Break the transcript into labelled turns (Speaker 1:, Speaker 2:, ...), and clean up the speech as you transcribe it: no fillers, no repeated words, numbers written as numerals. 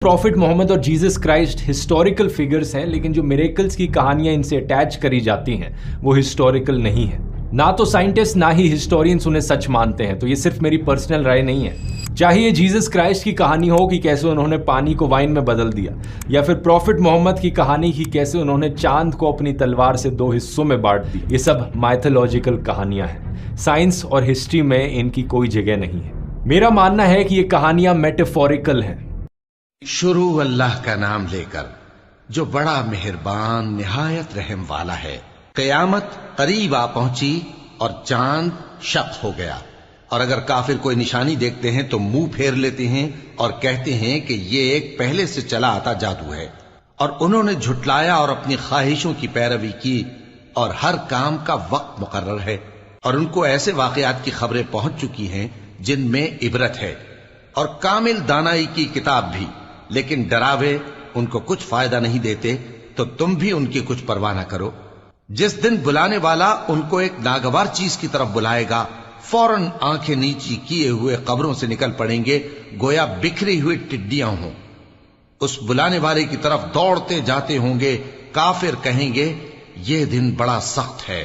Speaker 1: Profit Mohammad और Jesus Christ historical figures हैं, लेकिन जो मिरेकल्स की कहानियां इनसे अटैच करी जाती हैं वो हिस्टोरिकल नहीं है। ना तो साइंटिस्ट ना ही हिस्टोरियंस उन्हें सच मानते हैं, तो ये सिर्फ मेरी पर्सनल राय नहीं है। चाहे ये जीसस क्राइस्ट की कहानी हो कि कैसे उन्होंने पानी को वाइन में बदल दिया, या फिर प्रॉफिट मोहम्मद की कहानी कि कैसे उन्होंने चांद को अपनी तलवार से 2 हिस्सों में बांट दी, ये सब माइथोलॉजिकल कहानियां हैं। साइंस और हिस्ट्री में इनकी कोई जगह नहीं है। मेरा मानना है कि ये कहानियां मेटाफोरिकल हैं।
Speaker 2: शुरू अल्लाह का नाम लेकर जो बड़ा मेहरबान निहायत रहम वाला है। कयामत करीब आ पहुंची और चांद शक हो गया, और अगर काफिर कोई निशानी देखते हैं तो मुंह फेर लेते हैं और कहते हैं कि ये एक पहले से चला आता जादू है। और उन्होंने झुटलाया और अपनी ख्वाहिशों की पैरवी की, और हर काम का वक्त मुकर्रर है। और उनको ऐसे वाकयात की खबरें पहुंच चुकी हैं जिनमें इबरत है, और कामिल दानाई की किताब भी, लेकिन डरावे उनको कुछ फायदा नहीं देते, तो तुम भी उनकी कुछ परवाह न करो। जिस दिन बुलाने वाला उनको एक नागवार चीज की तरफ बुलाएगा, फौरन आंखें नीची किए हुए कब्रों से निकल पड़ेंगे, गोया बिखरी हुई टिड्डियां हों। उस बुलाने वाले की तरफ दौड़ते जाते होंगे। काफिर कहेंगे, ये दिन बड़ा सख्त है।